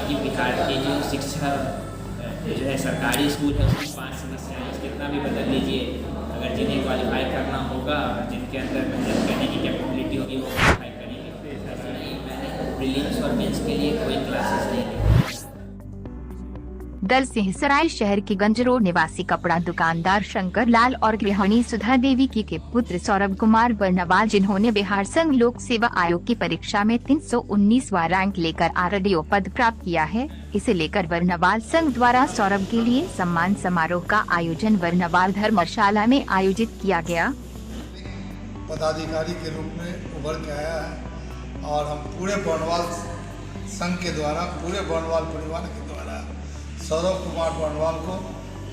कि बिहार की जो शिक्षा जो है सरकारी स्कूल है उसकी 5 समस्याएं कितना भी बदल लीजिए, अगर जिन्हें क्वालिफाई करना होगा, जिनके अंदर मेहनत करने की कैपेबिलिटी होगी वो क्वालिफाई करेंगे। ऐसा नहीं, मैंने प्रीलिम्स और मेंस के लिए कोई क्लासेस नहीं ली। दल सिंहसराय शहर के गंज रोड निवासी कपड़ा दुकानदार शंकर लाल और गृहिणी सुधा देवी के पुत्र सौरभ कुमार बर्नवाल, जिन्होंने बिहार संघ लोक सेवा आयोग की परीक्षा में 319वां रैंक लेकर आरडीओ पद प्राप्त किया है। इसे लेकर बर्नवाल संघ द्वारा सौरभ के लिए सम्मान समारोह का आयोजन बर्नवाल धर्मशाला में आयोजित किया गया। पदाधिकारी के रूप में उभर के आया है और हम पूरे बर्नवाल संघ के द्वारा, पूरे बर्नवाल परिवार के द्वारा सौरभ कुमार बर्नवाल को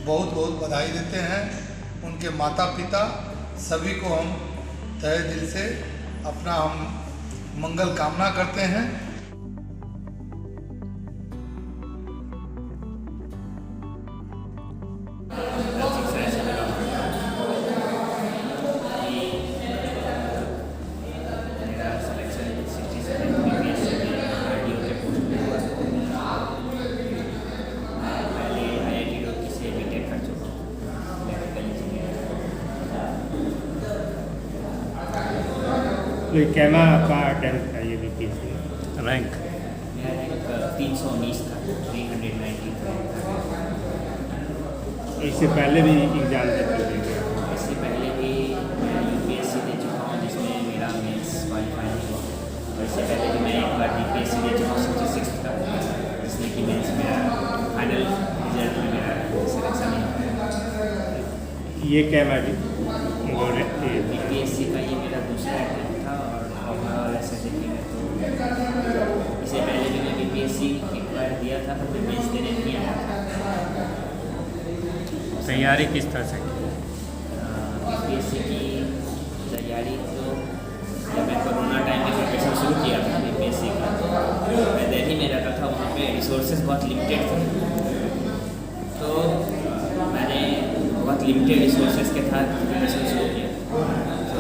बहुत बहुत बधाई देते हैं। उनके माता पिता सभी को हम तहे दिल से अपना हम मंगल कामना करते हैं। तो कैमा आपका अटेम्प्ट है ये बीपीएससी रैंक? मेरा रैंक 319 था, 390 था। इससे पहले भी एग्जाम दे चुके थे? इससे पहले भी मैं यूपीएससी दे चुका हूँ जिसमें मेरा मेंस क्वालिफाई नहीं हुआ, और इससे पहले भी मैं एक बार बीपीएससी दे चुका हूँ 66 का, जिसमें कि मेंस मेरा फाइनल रिजल्ट में मेरा सिलेक्शन नहीं हुआ। ये कैमा बीपीएससी का ये मेरा दूसरा अटेम्प्ट था, और ओवरऑल ऐसे देखेंगे तो इससे पहले भी मैं बीपीएससी एक बार दिया था, पर मैं मेंस देने नहीं आया था। तैयारी किस तरह से की? बीपीएससी की तैयारी तो जब मैं कोरोना टाइम में प्रिपरेशन शुरू किया था बीपीएससी का, तो मैं दिल्ली में रहता था, वहाँ पे रिसोर्सेज बहुत लिमिटेड थे, तो मैंने बहुत लिमिटेड रिसोर्सेज के साथ प्रिपरेशन शुरू किया। तो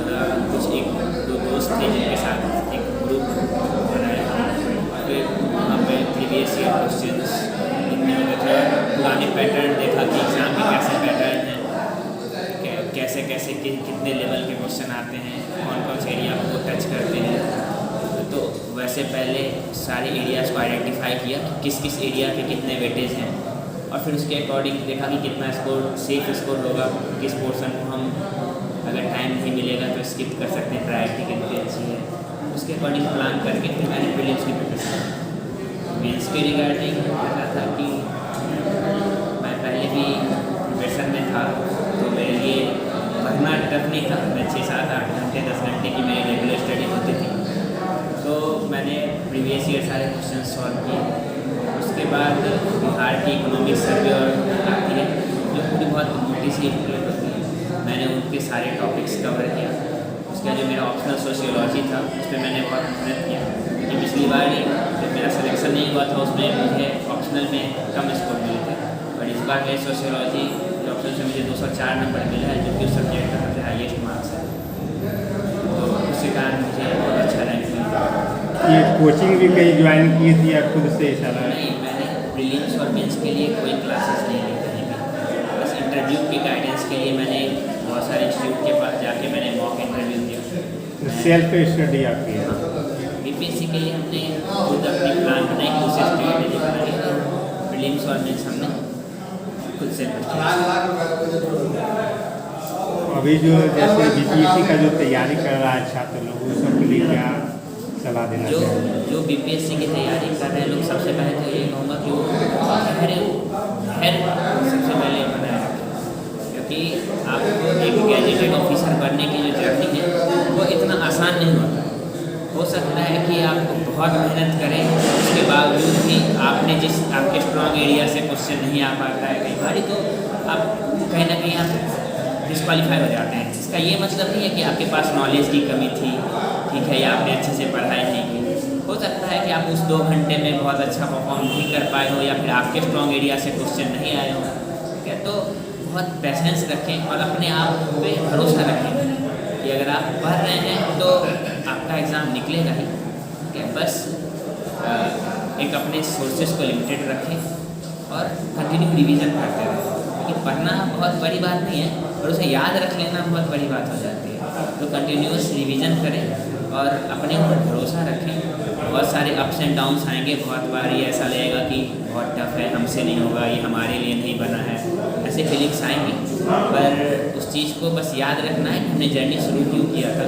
कुछ एक दो दोस्त थे जिनके साथ एक ग्रुप बनाया, फिर वहाँ पे प्रीवियस ईयर क्वेश्चंस इतने होते थे, पुराने पैटर्न देखा कि एग्ज़ाम के कैसे पैटर्न हैं, कैसे कैसे कितने लेवल के क्वेश्चन आते हैं, कौन कौन से एरिया को टच करते हैं। तो वैसे पहले सारे एरियाज़ को आइडेंटिफाई किया कि किस किस एरिया के कितने वेटेज हैं, और फिर उसके अकॉर्डिंग देखा कि कितना स्कोर सेफ स्कोर होगा, किस पोर्शन को हम अगर टाइम नहीं मिलेगा तो स्किप कर सकते हैं, प्रायोरिटी कितनी अच्छी है, उसके अकॉर्डिंग प्लान करके फिर मैंने प्रीलिम्स की प्रिपरेशन की। मेंस के रिगार्डिंग ऐसा था कि मैं पहले भी प्रिपरेशन में था, तो मेरे लिए पढ़ना टफ नहीं था। मैं 6, 7, 8 घंटे 10 घंटे की मेरी रेगुलर स्टडी होती थी, तो मैंने प्रीवियस ईयर सारे क्वेश्चन सॉल्व किए। उसके बाद बिहार की इकोनॉमिक सर्वे और आती है जो पूरी बहुत मोटी सी इंक्लूड होती है, मैंने उनके सारे टॉपिक्स कवर किया। उसका जो मेरा ऑप्शनल सोशियोलॉजी था उस पर मैंने बहुत मेहनत किया, क्योंकि पिछली बार जब मेरा सिलेक्शन नहीं हुआ था उसमें मुझे ऑप्शनल में कम स्कोर मिले थे, और इस बार मेरे सोशियोलॉजी के ऑप्शन से मुझे 204 नंबर मिला है, जो कि उस सब्जेक्ट का सबसे हाईएस्ट मार्क्स है, तो उसके कारण मुझे बहुत अच्छा रैंक मिला। ये कोचिंग भी कहीं ज्वाइन की थी या खुद से इशारा? नहीं, मैंने प्रीलिम्स और मेंस के लिए कोई क्लासेस नहीं ली कहीं भी, बस इंटरव्यू की गाइडेंस के लिए मैंने बहुत सारे इंस्टीट्यूट के पास जाके मैंने मॉक इंटरव्यू दिया। सेल्फ स्टडी आपकी है? बीपीएससी के लिए हमने खुद अपनी प्लान बनाई, खुद से स्टडी बनाई, प्रीलिम्स और मेंस हमने खुद से अभी जो जैसे बीपीएससी का जो तैयारी कर रहा है छात्र लोग, उन सबके लिए क्या सलाह देना चाहिए? जो बीपीएससी की तैयारी कर रहे हैं लोग, सबसे पहले तो ये कहूँगा कि वो सबसे पहले बनाए रखें, क्योंकि आपको एक गैजेटेड ऑफिसर बनने की जो जर्नी है वो इतना आसान नहीं होता। हो सकता है कि आप बहुत मेहनत करें, उसके बावजूद भी आपके स्ट्रॉन्ग एरिया से क्वेश्चन नहीं आ पाता है कई बार, तो आप कहीं ना कहीं आप डिस्क्वालीफाई हो जाते हैं। इसका ये मतलब नहीं है कि आपके पास नॉलेज की कमी थी, ठीक है, या आपने अच्छे से पढ़ाई नहीं की। हो सकता है कि आप उस 2 घंटे में बहुत अच्छा परफॉर्म नहीं कर पाए हो, या फिर आपके स्ट्रॉन्ग एरिया से क्वेश्चन नहीं आए हो, ठीक है। तो बहुत पेशेंस रखें और अपने आप पे भरोसा रखें कि अगर आप पढ़ रहे हैं तो आपका एग्ज़ाम निकलेगा ही, ठीक है। बस एक अपने सोर्सेज को लिमिटेड रखें और कंटिन्यू रिवीजन करते रहें, क्योंकि पढ़ना बहुत बड़ी बात नहीं है और उसे याद रख लेना बहुत बड़ी बात हो जाती है। तो कंटिन्यूस रिवीजन करें और अपने ऊपर भरोसा रखें। बहुत सारे अप्स एंड डाउन्स आएंगे, बहुत बार ये ऐसा लगेगा कि बहुत टफ है, हमसे नहीं होगा, ये हमारे लिए नहीं बना है, ऐसे फीलिंग्स आएंगी। पर उस चीज़ को बस याद रखना है कि हमने जर्नी शुरू क्यों किया था,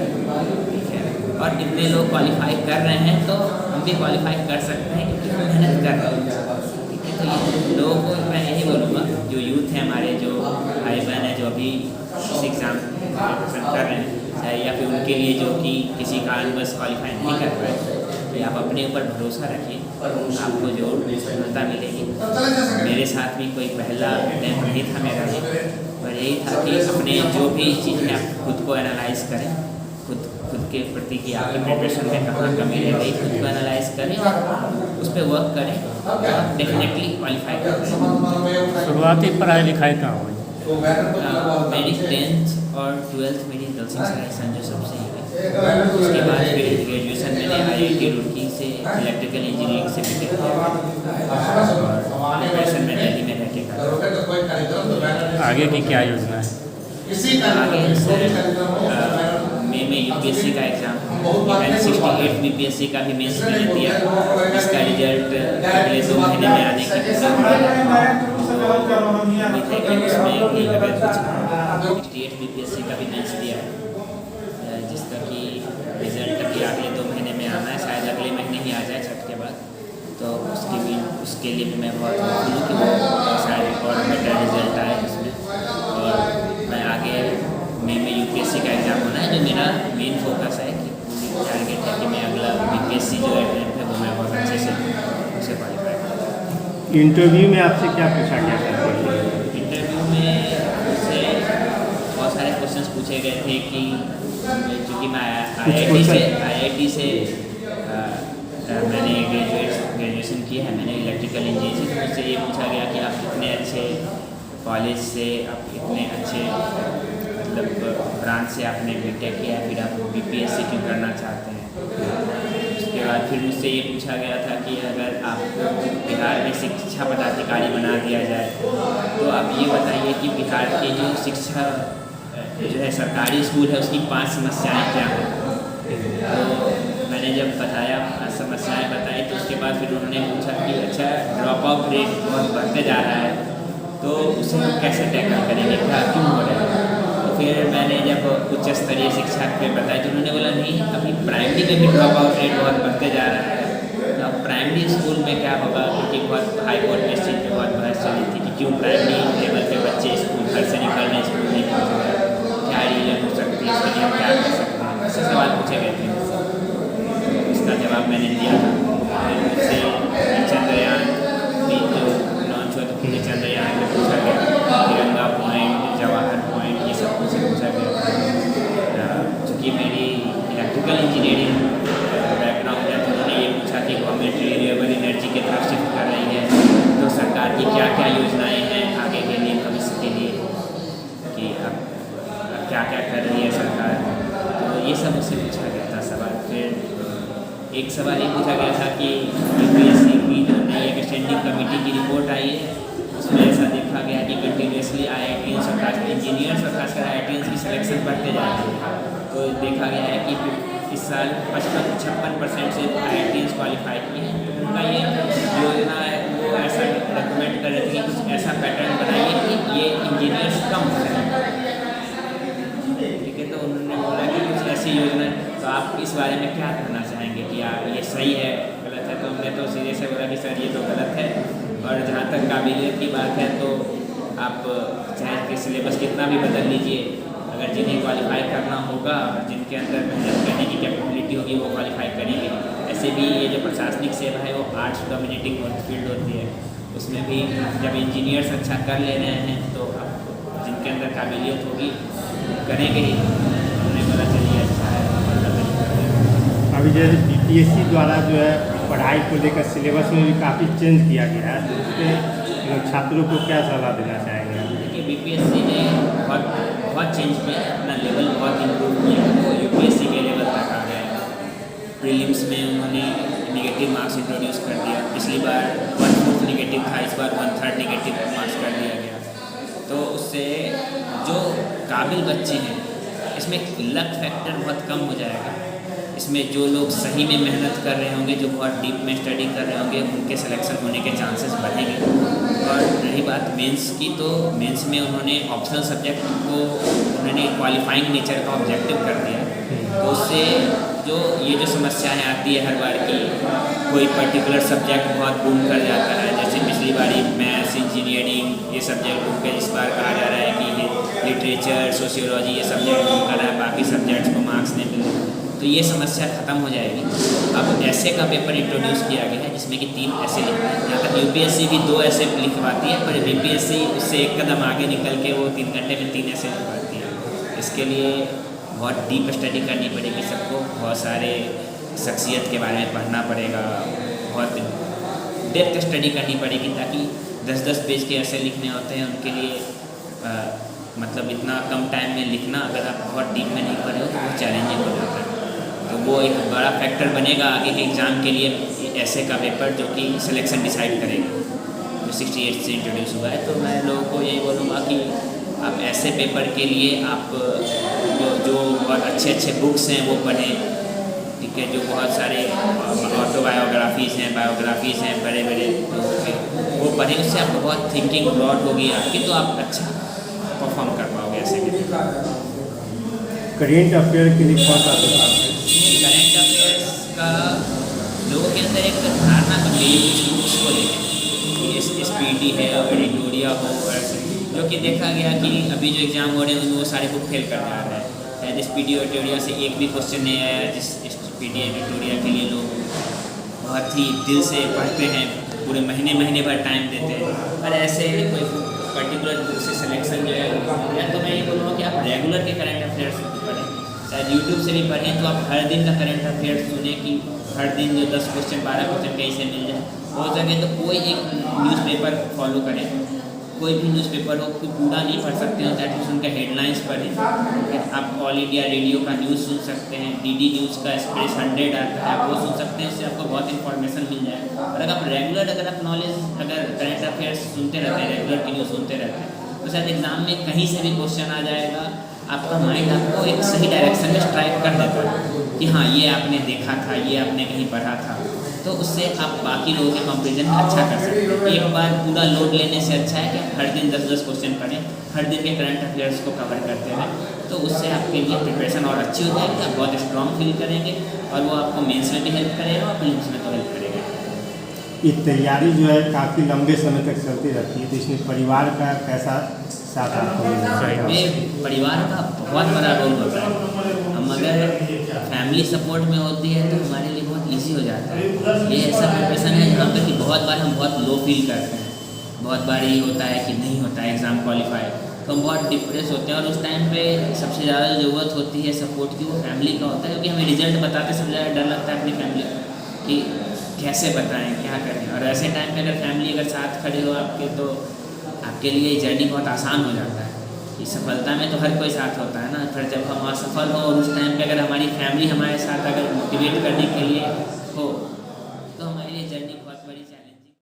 ठीक है। और इतने लोग क्वालिफाई कर रहे हैं तो हम भी क्वालिफाई कर सकते हैं क्योंकि हम मेहनत कर रहे हैं, ठीक है। तो ये लोगों को मैं यही बोलूँगा, जो यूथ है हमारे, जो भाई बहन है जो अभी इस एग्ज़ाम प्रिपरेशन कर रहे हैं, या फिर उनके लिए जो कि किसी कारण बस क्वालिफाई नहीं कर पाए, तो आप अपने ऊपर भरोसा रखिए, आपको जरूर सफलता मिलेगी। मेरे साथ भी कोई पहला अटैम्प्ट नहीं था मेरा भी, पर यही था कि अपने जो भी चीज़ें आप खुद को एनालाइज करें, खुद के प्रति कि आपकी प्रिपरेशन में कहाँ कमी रह गई, खुद को एनालाइज करें, उस पर वर्क करें, आप डेफिनेटली क्वालिफाई करें। शुरुआती पढ़ाई लिखाई कहाँ हुई? मेरी 10th और 12th मेरी दलसिंह सराय संजय सबसे ही गई। उसके बाद फिर ग्रेजुएशन मैंने IIT रुड़की से इलेक्ट्रिकल इंजीनियरिंग से बीटेक किया और प्रिपरेशन में दिल्ली में रह के कर। आगे की क्या योजना है? आगे सर मई में UPSC का एग्ज़ाम, 68 BPSC का भी मेंस मैंने दिया, इसका रिजल्ट अगले 2 महीने में आने की उम्मीद है कि उसमें भी अगर कुछ 68 BPSC का भी मेंस दिया है, जिसका कि रिजल्ट अभी अगले 2 महीने में आना है, शायद अगले महीने ही आ जाए छठ के बाद। तो उसके लिए भी मैं बहुत खुश हूँ कि वो शायद और बेटर रिजल्ट आए उसमें, और मैं आगे मई में UPSC का एग्ज़ाम होना है, जो मेरा मेन फोकस है कि पूरी टारगेट है कि मैं अगला BPSC जो एग्जाम है वो मैं बहुत अच्छे से उसे क्वालिफाई करूँ। इंटरव्यू में आपसे क्या पूछा गया था? इंटरव्यू में मुझसे बहुत सारे क्वेश्चंस पूछे गए थे कि चूँकि मैं IIT से मैंने ग्रेजुएशन किया है, मैंने इलेक्ट्रिकल इंजीनियरिंग से, तो मुझसे ये पूछा गया कि आप इतने अच्छे कॉलेज से, आप इतने अच्छे मतलब ब्रांच से आपने बीटेक किया है, फिर आप BPSC क्यों करना चाहते हैं। उसके बाद फिर मुझसे ये पूछा गया था कि अगर आपको बिहार में शिक्षा पदाधिकारी बना दिया जाए तो आप ये बताइए कि बिहार की जो शिक्षा जो है सरकारी स्कूल है उसकी 5 समस्याएँ क्या हैं। तो मैंने जब बताया 5 समस्याएँ बताई, तो उसके बाद फिर उन्होंने पूछा कि अच्छा ड्रॉप आउट रेट बहुत बढ़ते जा रहा है, तो उसे हम कैसे टैकल करेंगे, क्या क्यों हो रहा है। तो फिर मैंने जब उच्च स्तरीय शिक्षा पे बताया तो उन्होंने बोला नहीं, अभी प्राइमरी में भी ड्रॉप आउट रेट बहुत बढ़ते जा रहा है, तो अब प्राइमरी स्कूल में क्या होगा, क्योंकि बहुत हाई कोर्ट में इस चीज़ पर बहुत बहस चली थी कि क्यों प्राइमरी लेवल पे बच्चे स्कूल घर से निकल रहे, स्कूल नहीं पहुँच रहे, क्या रीजन हो सकती है, इसके लिए हम क्या कर सकते हैं, ऐसे सवाल पूछे गए थे मुझसे। उसका जवाब मैंने दिया था। मुझसे चंद्रयान जो लॉन्च हुआ तो पूरे चंद्रयान में पूछा गया, तिरंगा पॉइंट, जवाहर पॉइंट, ये सब कुछ पूछा गया। चूँकि मेरी इलेक्ट्रिकल इंजीनियरिंग बैकग्राउंड है, तो उन्होंने ये पूछा कि गवर्नमेंट रिन्यूएबल एनर्जी की तरफ शिफ्ट कर रही है, तो सरकार की क्या क्या योजनाएँ हैं आगे के लिए, भविष्य के लिए, कि अब क्या क्या कर रही है सरकार। तो ये सब मुझसे पूछा गया था सवाल। फिर एक सवाल ये पूछा गया था कि UPSC की जो नई एक स्टैंडिंग कमेटी की रिपोर्ट आई है, उसमें ऐसा देखा गया कि कंटिन्यूसली IITians और खासकर इंजीनियर्स और खासकर IITians की सिलेक्शन बढ़ते जा रही है। तो देखा गया है कि इस साल 56% से IITians क्वालिफाई किए हैं। तो उनका ये योजना है वो ऐसा रिकमेंड कर रहे थे कि कुछ ऐसा पैटर्न बनाइए कि ये इंजीनियर्स कम हो जाए, ठीक है। तो उन्होंने बोला कि कुछ ऐसी योजना, तो आप इस बारे में क्या कहना चाहेंगे कि आप ये सही है गलत है। तो हमने तो सीधे से बोला कि सर ये तो गलत है, और जहाँ तक काबिलियत की बात है तो आप चाहे कि सिलेबस कितना भी बदल लीजिए, अगर जिन्हें क्वालिफाई करना होगा, जिनके अंदर मेहनत करने की कैपेबिलिटी होगी वो क्वालिफाई करेंगे। ऐसे भी ये जो प्रशासनिक सेवा है वो आर्ट्स डोमिनेटिंग फील्ड होती है, उसमें भी जब इंजीनियर्स अच्छा कर ले रहे हैं तो अब जिनके अंदर काबिलियत होगी करेंगे ही। हमने बोला चलिए अच्छा है। अभी जैसे BPSC द्वारा जो है पढ़ाई को लेकर सिलेबस में भी काफ़ी चेंज किया गया है, तो उसके छात्रों को क्या सलाह देना चाहेंगे? देखिए BPSC ने बहुत चेंज किया है, अपना लेवल बहुत इम्प्रूव किया है, वो UPSC के लेवल तक आ गया है। प्रीलिम्स में उन्होंने नेगेटिव नेगेटिव मार्क्स इंट्रोड्यूस कर दिया। पिछली बार 1/4 नेगेटिव था, इस बार 1/3 नेगेटिव मार्क्स कर दिया गया। तो उससे जो काबिल बच्चे हैं इसमें लक फैक्टर बहुत कम हो जाएगा। इसमें जो लोग सही में मेहनत कर रहे होंगे, जो बहुत डीप में स्टडी कर रहे होंगे, उनके सिलेक्शन होने के चांसेस बढ़ेंगे। और रही बात मेंस की, तो मेंस में उन्होंने ऑप्शनल सब्जेक्ट को उन्होंने क्वालिफाइंग नेचर का ऑब्जेक्टिव कर दिया। तो उससे जो ये जो समस्याएं आती है हर बार की, कोई पर्टिकुलर सब्जेक्ट बहुत बूम कर जाता है, जैसे पिछली बारी मैथ्स, इंजीनियरिंग ये सब्जेक्ट बूम कर, इस बार कहा जा रहा है कि लिटरेचर, सोशियोलॉजी ये सब्जेक्ट बूम कर रहा है, बाकी सब्जेक्ट्स को मार्क्स नहीं मिल रहे। तो ये समस्या ख़त्म हो जाएगी। अब ऐसे का पेपर इंट्रोड्यूस किया गया है जिसमें कि 3 ऐसे लिखते हैं। यहाँ तक यूपीएससी भी 2 ऐसे लिखवाती है, पर बीपीएससी उससे एक कदम आगे निकल के वो 3 घंटे में 3 ऐसे लिखवाती है। इसके लिए बहुत डीप स्टडी करनी पड़ेगी सबको, बहुत सारे शख्सियत के बारे में पढ़ना पड़ेगा, बहुत डेप्थ स्टडी करनी पड़ेगी, ताकि 10-10 पेज के ऐसे लिखने होते हैं उनके लिए मतलब इतना कम टाइम में लिखना, अगर आप बहुत डीप में नहीं पढ़े हो तो बहुत चैलेंजिंग हो जाता है। तो वो एक बड़ा फैक्टर बनेगा आगे के एग्ज़ाम के लिए ऐसे का पेपर, जो कि सिलेक्शन डिसाइड करेगा, जो 68 से इंट्रोड्यूस हुआ है। तो मैं लोगों को यही बोलूँगा कि आप ऐसे पेपर के लिए आप जो बहुत अच्छे बुक्स हैं वो पढ़ें, ठीक है, जो बहुत सारे ऑटोबायोग्राफीज़ हैं, बायोग्राफीज़ हैं बड़े बड़े लोगों के, वो पढ़ें। उससे आपको बहुत थिंकिंग ब्रॉड होगी आपकी, तो आप अच्छा परफॉर्म कर पाओगे ऐसे के। करेंट अफेयर के लिए कौन सा पेपर? करेंट अफेयर्स का लोगों के अंदर एक धारणा बनी है कुछ बुक्स को लेकर, SPD है और एडिटोरिया हो, ऐसे जो कि देखा गया कि अभी जो एग्ज़ाम हो रहे हैं वो सारे बुक फेल कर जा रहे हैं। शायद SPD और एडिटोरिया से एक भी क्वेश्चन नहीं आया, जिस SPD एडिटोरिया के लिए लोग बहुत ही दिल से पढ़ते हैं, पूरे महीने भर टाइम देते हैं। और ऐसे कोई पर्टिकुलर बुक से सिलेक्शन जो है, या तो मैं ये बोलूँगा कि आप रेगुलर के करंट अफेयर्स पढ़ें, शायद यूट्यूब से भी पढ़ें, तो आप हर दिन का करंट अफेयर्स सुने कि हर दिन जो 10 क्वेश्चन 12 क्वेश्चन कहीं से मिल जाए। हो सके तो कोई एक न्यूज़पेपर फॉलो करें, कोई भी न्यूज़पेपर हो, कोई पूरा नहीं पढ़ सकते हो, एटलीस्ट उनका हेडलाइंस पढ़ें। आप ऑल इंडिया रेडियो का न्यूज़ सुन सकते हैं, DD न्यूज़ का एक्सप्रेस 100 आता है, वो सुन सकते हैं, इससे आपको बहुत इन्फॉर्मेशन मिल जाएगा। और अगर आप रेगुलर अगर आप नॉलेज अगर करंट अफेयर्स सुनते रहते हैं, रेगुलर की न्यूज़ सुनते रहते हैं, तो शायद एग्ज़ाम में कहीं से भी क्वेश्चन आ जाएगा, आपका माइंड आपको एक सही डायरेक्शन में स्ट्राइक कर देता है कि हाँ ये आपने देखा था, ये आपने कहीं पढ़ा था। तो उससे आप बाकी लोगों के कंपेरिजन में अच्छा कर सकते हो। एक बार पूरा लोड लेने से अच्छा है कि आप हर दिन 10-10 क्वेश्चन पढ़ें, हर दिन के करंट अफेयर्स को कवर करते रहें, तो उससे आपके लिए प्रिपरेशन और अच्छी हो जाएगी, आप बहुत स्ट्रॉन्ग फील करेंगे और वो आपको मेंस में भी हेल्प करेगा और प्रीलिम्स में तो हेल्प करेगा। ये तैयारी जो है काफ़ी लंबे समय तक चलती रहती है, तो इसमें परिवार का कैसा साथ आपको मिलना चाहिए? में परिवार का बहुत बड़ा रोल होता है। हम अगर फैमिली सपोर्ट में होती है तो हमारे लिए बहुत ईजी हो जाता है। ये ऐसा प्रिपरेशन है जहाँ पर कि बहुत बार हम बहुत लो फील करते हैं, बहुत बार ये होता है कि नहीं होता है एग्ज़ाम क्वालिफाई, तो हम बहुत डिप्रेस होते हैं। और उस टाइम पे सबसे ज़्यादा ज़रूरत होती है सपोर्ट की, वो फैमिली का होता है, क्योंकि हमें रिजल्ट बताते सबसे ज़्यादा डर लगता है अपनी फैमिली कि कैसे बताएं, क्या करें। और ऐसे टाइम पे अगर फैमिली अगर साथ खड़े हो आपके, तो आपके लिए जर्नी बहुत आसान हो जाता है। कि सफलता में तो हर कोई साथ होता है ना, फिर जब हम असफल हो और उस टाइम पे अगर हमारी फैमिली हमारे साथ अगर मोटिवेट करने के लिए हो, तो हमारे लिए जर्नी